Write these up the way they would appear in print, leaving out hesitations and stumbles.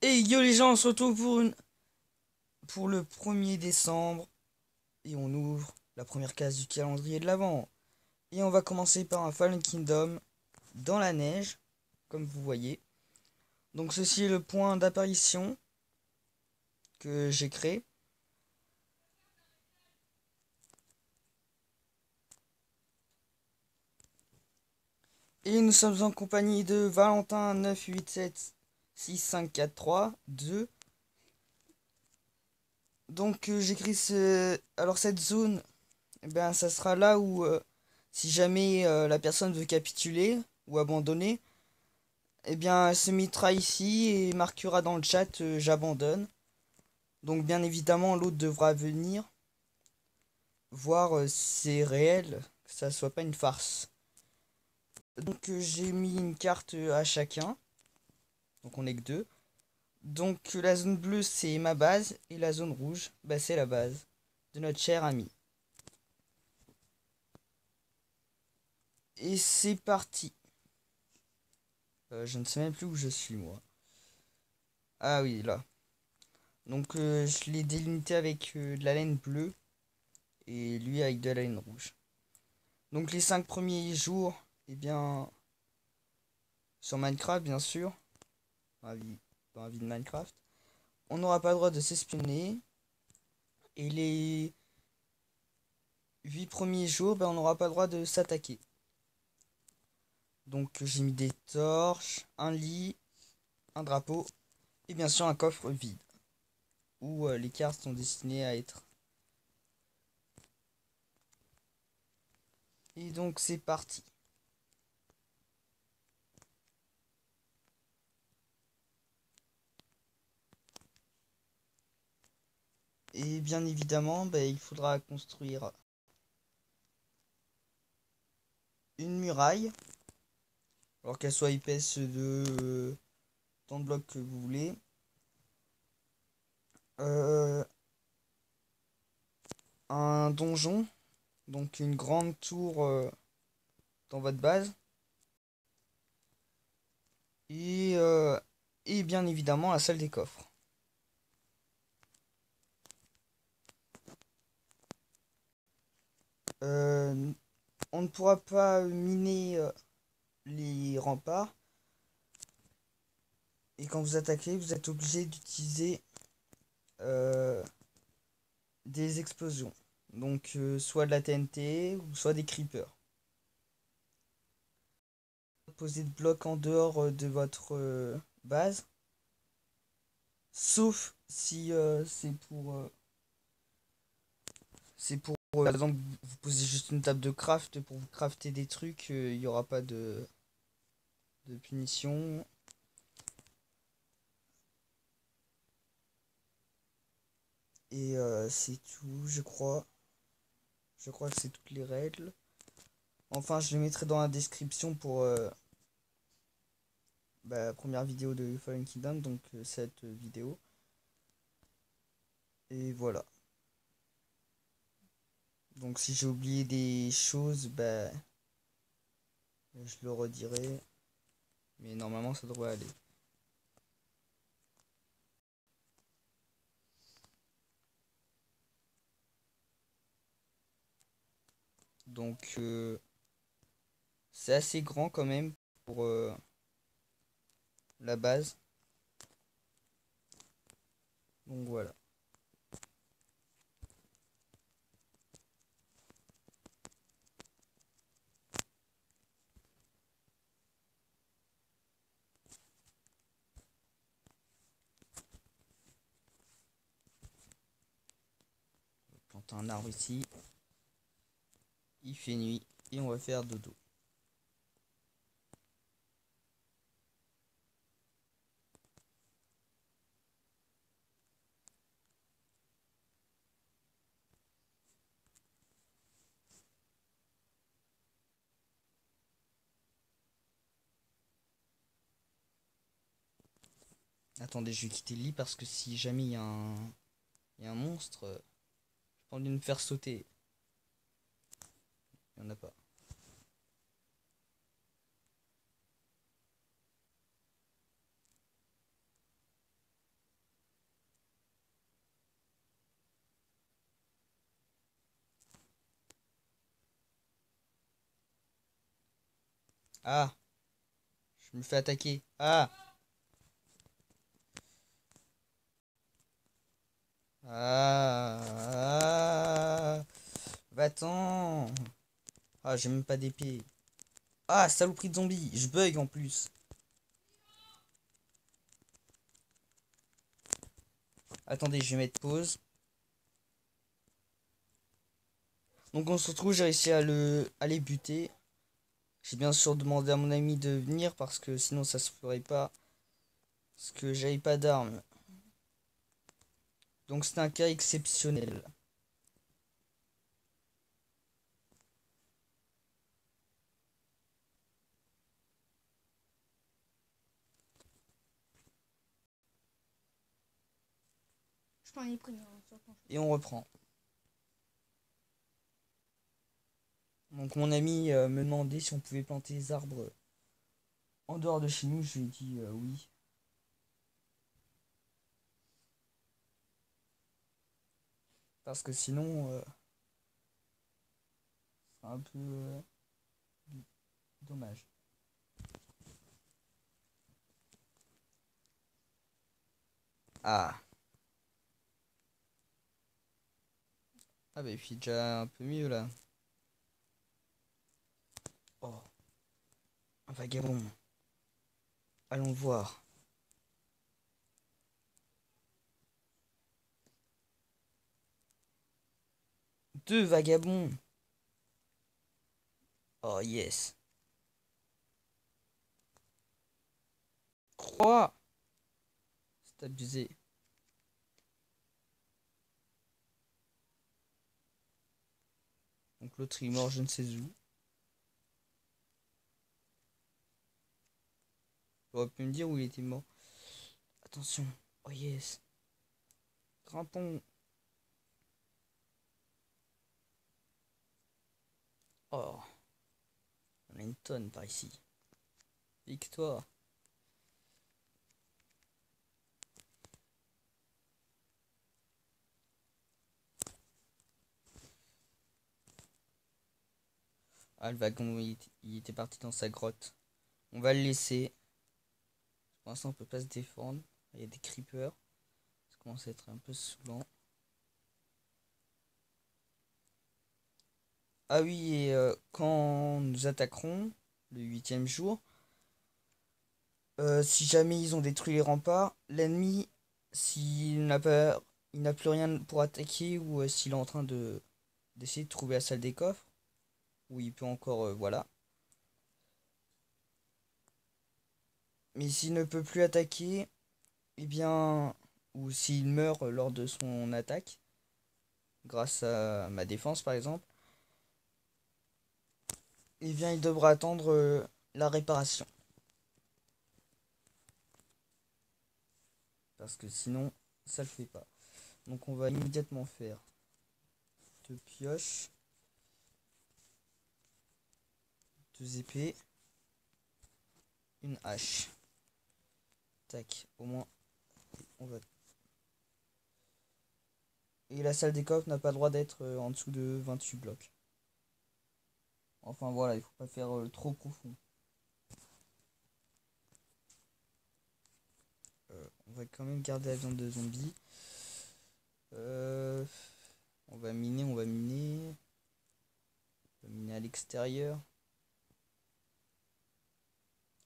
Et yo les gens, on se retrouve pour le 1er décembre et on ouvre la première case du calendrier de l'Avent. Et on va commencer par un Fallen Kingdom dans la neige, comme vous voyez. Donc ceci est le point d'apparition que j'ai créé. Et nous sommes en compagnie de Valentin 987 6543 2. Donc j'écris alors cette zone, eh ben, ça sera là où si jamais la personne veut capituler ou abandonner, eh bien, elle se mettra ici et marquera dans le chat j'abandonne. Donc, bien évidemment, l'autre devra venir voir si c'est réel, que ça soit pas une farce. Donc, j'ai mis une carte à chacun. Donc, on est que deux. Donc, la zone bleue, c'est ma base. Et la zone rouge, bah, c'est la base de notre cher ami. Et c'est parti. Je ne sais même plus où je suis, moi. Ah oui, là. Donc, je l'ai délimité avec de la laine bleue. Et lui avec de la laine rouge. Donc les 5 premiers jours, eh bien, sur Minecraft bien sûr, dans dans la vie de Minecraft, on n'aura pas le droit de s'espionner. Et les 8 premiers jours, ben, on n'aura pas le droit de s'attaquer. Donc j'ai mis des torches, un lit, un drapeau, et bien sûr un coffre vide, où les cartes sont destinées à être. Et donc c'est parti. Et bien évidemment, ben, il faudra construire une muraille, alors qu'elle soit épaisse de tant de blocs que vous voulez. Euh, un donjon, donc une grande tour dans votre base. Et, euh, et bien évidemment la salle des coffres. Euh, on ne pourra pas miner les remparts. Et quand vous attaquez, vous êtes obligé d'utiliser euh, des explosions. Donc soit de la TNT ou soit des creepers. Poser de blocs en dehors de votre base. Sauf si par exemple vous posez juste une table de craft pour vous crafter des trucs, il n'y aura pas de punition. Et c'est tout, je crois. Je crois que c'est toutes les règles. Enfin, je les mettrai dans la description pour la première vidéo de Fallen Kingdom, donc cette vidéo. Et voilà. Donc si j'ai oublié des choses, je le redirai. Mais normalement, ça devrait aller. Donc c'est assez grand quand même pour la base. Donc voilà. Planter un arbre ici. Il fait nuit et on va faire dodo. Attendez, je vais quitter le lit parce que si jamais il y a un monstre, j'ai pas envie de me faire sauter. Il n'y en a pas. Ah, je me fais attaquer. Ah, ah, va-t'en. Ah, j'ai même pas d'épée. Ah, saloperie de zombie, je bug en plus. Attendez, je vais mettre pause. Donc on se retrouve, j'ai réussi à les buter. J'ai bien sûr demandé à mon ami de venir parce que sinon ça se ferait pas. Parce que j'avais pas d'armes. Donc c'est un cas exceptionnel. Je t'en ai pris un sur ton Et on reprend. Donc mon ami me demandait si on pouvait planter des arbres en dehors de chez nous. Je lui ai dit oui. Parce que sinon c'est un peu dommage. Ah. Ah bah il fait déjà un peu mieux là. Oh, un vagabond. Allons voir. Deux vagabonds. Oh yes. Trois. C'est abusé. Donc l'autre il est mort je ne sais où. Il aurait pu me dire où il était mort. Attention. Oh yes. Grimpons. Oh. On a une tonne par ici. Victoire. Ah, le wagon, il était parti dans sa grotte. On va le laisser. Pour l'instant, on peut pas se défendre. Il y a des creepers. Ça commence à être un peu saoulant. Ah oui, et quand nous attaquerons, le huitième jour, si jamais ils ont détruit les remparts, l'ennemi, s'il n'a pas, il n'a plus rien pour attaquer ou s'il est en train d'essayer de trouver la salle des coffres, où il peut encore, voilà. Mais s'il ne peut plus attaquer, eh bien, ou s'il meurt lors de son attaque, grâce à ma défense par exemple, eh bien il devra attendre la réparation. Parce que sinon, ça le fait pas. Donc on va immédiatement faire deux pioches, deux épées, une hache. Tac, au moins on va. Et la salle des coffres n'a pas le droit d'être en dessous de 28 blocs. Enfin voilà, il faut pas faire trop profond. On va quand même garder la viande de zombie. Euh, on va miner, on va miner. On va miner à l'extérieur.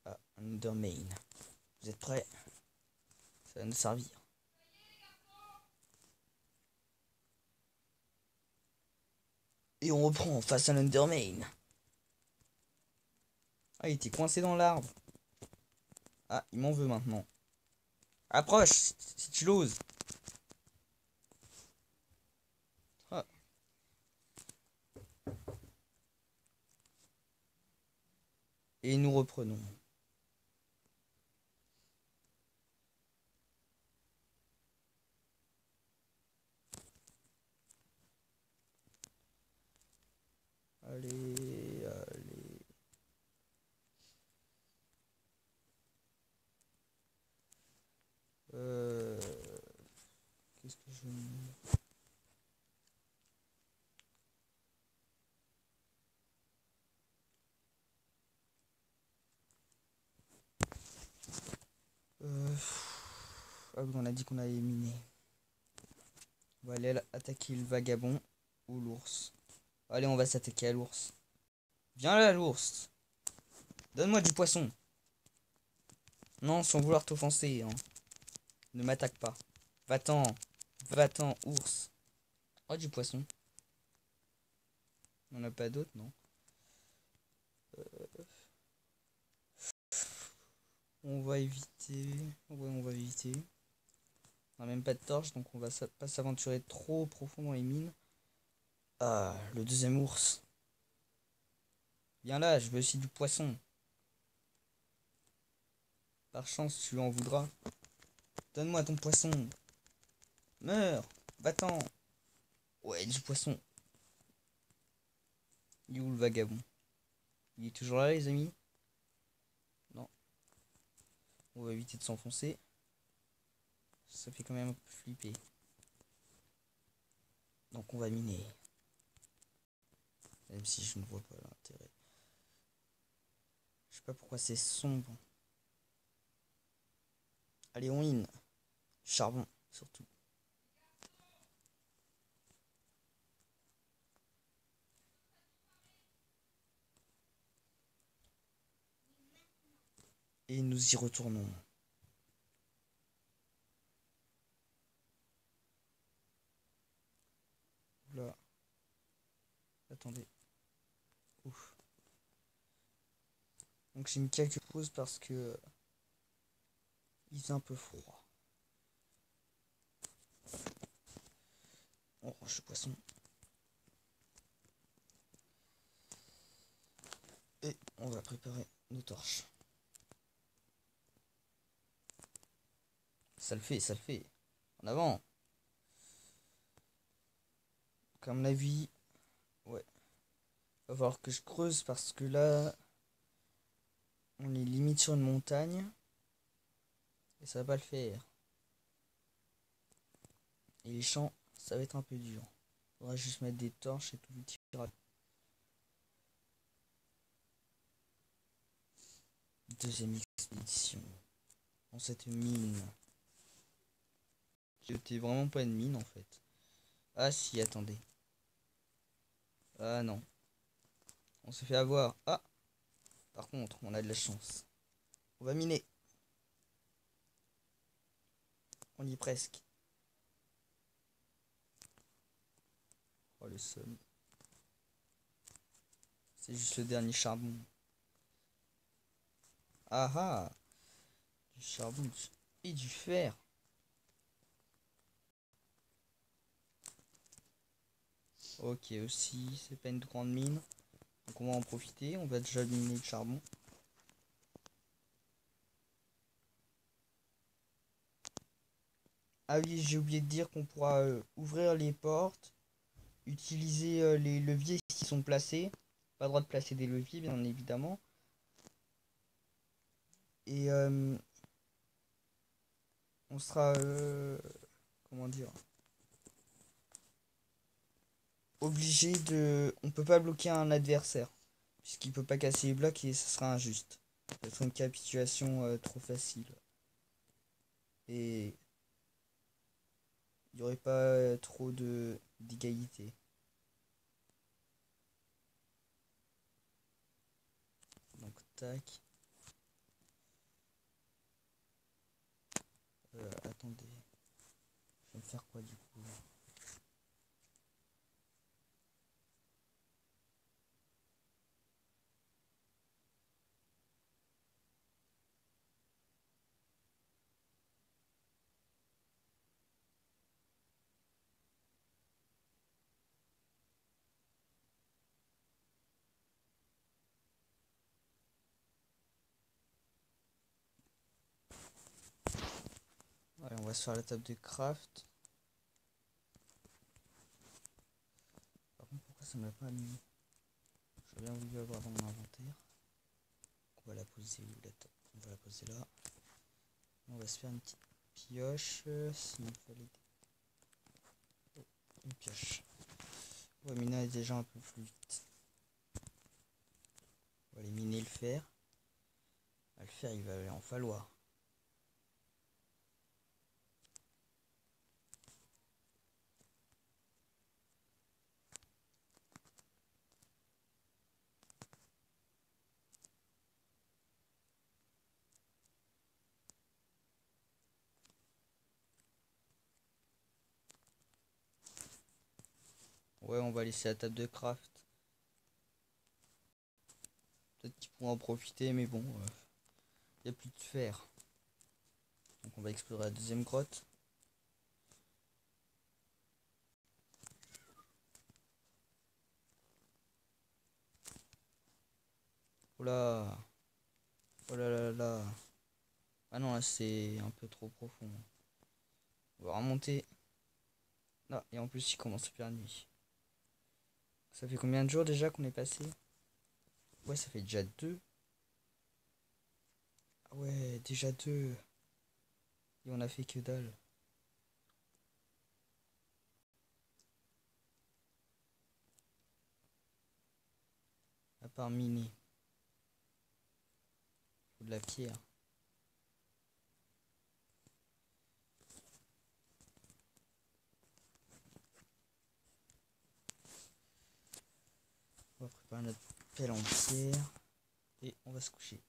Ah, un Undermain. Vous êtes prêts? Ça va nous servir. Et on reprend face à l'Undermain. Ah, il était coincé dans l'arbre. Ah, il m'en veut maintenant. Approche, si tu l'oses. Ah. Et nous reprenons. Allez, allez. Euh... Qu'est-ce que je... Ah oui, on a dit qu'on allait miner. On va aller attaquer le vagabond ou l'ours. Allez, on va s'attaquer à l'ours. Viens là, l'ours. Donne-moi du poisson. Non, sans vouloir t'offenser, hein. Ne m'attaque pas. Va-t'en. Va-t'en, ours. Oh, du poisson. On n'a pas d'autre, non? On va éviter. Ouais, on va éviter. On n'a même pas de torche, donc on va pas s'aventurer trop profond dans les mines. Ah, le deuxième ours. Viens là, je veux aussi du poisson. Par chance, tu en voudras. Donne-moi ton poisson. Meurs. Va-t'en. Ouais, du poisson. Il est où le vagabond? Il est toujours là, les amis? Non. On va éviter de s'enfoncer. Ça fait quand même un peu flipper. Donc on va miner. Même si je ne vois pas l'intérêt. Je sais pas pourquoi c'est sombre. Allez, on mine. Charbon, surtout. Et nous y retournons. Là. Attendez. Ouf. Donc j'ai mis quelques pauses parce que il faisait un peu froid. On range le poisson. Et on va préparer nos torches. Ça le fait, ça le fait. En avant. Comme la vie. Ouais. Va falloir que je creuse parce que là. On est limite sur une montagne. Et ça va pas le faire. Et les champs, ça va être un peu dur. Faudra juste mettre des torches et tout le tir. Deuxième expédition. Dans cette mine. Qui était vraiment pas une mine en fait. Ah si, attendez. Ah non. On se fait avoir. Ah. Par contre, on a de la chance. On va miner. On y est presque. Oh le seum. C'est juste le dernier charbon. Ah ah. Du charbon et du fer. Ok aussi, c'est pas une grande mine. Donc on va en profiter. On va déjà miner le charbon. Ah oui, j'ai oublié de dire qu'on pourra ouvrir les portes. Utiliser les leviers qui sont placés. Pas le droit de placer des leviers, bien évidemment. Et on sera, comment dire, obligé de... On peut pas bloquer un adversaire. Puisqu'il peut pas casser les blocs et ce sera injuste. Ça serait une capitulation trop facile. Et il n'y aurait pas trop de d'égalité. Donc tac. Attendez. Je vais me faire quoi du coup? Allez, on va se faire la table de craft. Par contre, pourquoi ça m'a pas mis? J'aurais bien voulu avoir dans mon inventaire. On va la poser où la table? On va la poser là. On va se faire une petite pioche. S'il me fallait une pioche. On va miner déjà un peu plus vite. On va aller miner le fer. Ah, le fer, il va en falloir. Ouais, on va laisser la table de craft. Peut-être qu'ils pourront en profiter, mais bon, il n'y a plus de fer. Donc on va explorer la deuxième grotte. Oh là, oh là là là. Ah non, là c'est un peu trop profond. On va remonter. Ah, et en plus il commence à faire nuit. Ça fait combien de jours déjà qu'on est passé? Ouais, ça fait déjà deux. Ah ouais, déjà deux. Et on a fait que dalle. À part miner. Faut de la pierre. On va préparer notre pelle en pierre. Et on va se coucher.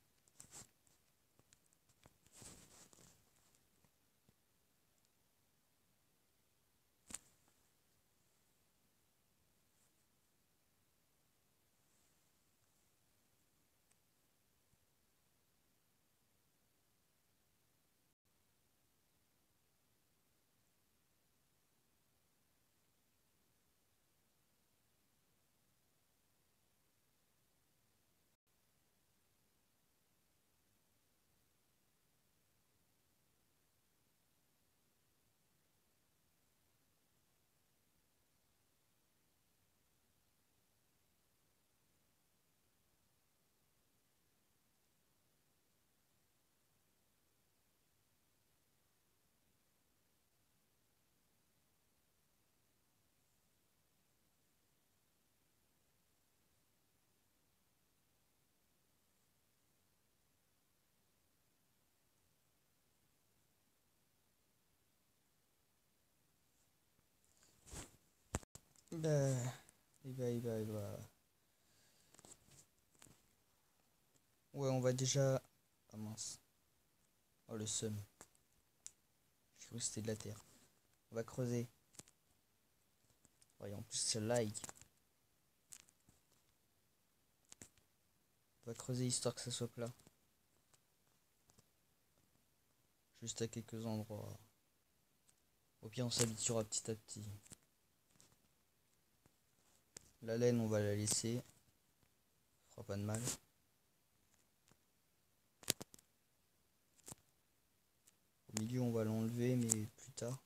Bah, et bah. Ouais, on va déjà. Ah mince. Oh le seum. Je crois que c'était de la terre. On va creuser. Ouais, en plus c'est like. On va creuser histoire que ça soit plat. Juste à quelques endroits. Au pire on s'habituera petit à petit. La laine on va la laisser. Ça fera pas de mal. Au milieu on va l'enlever mais plus tard.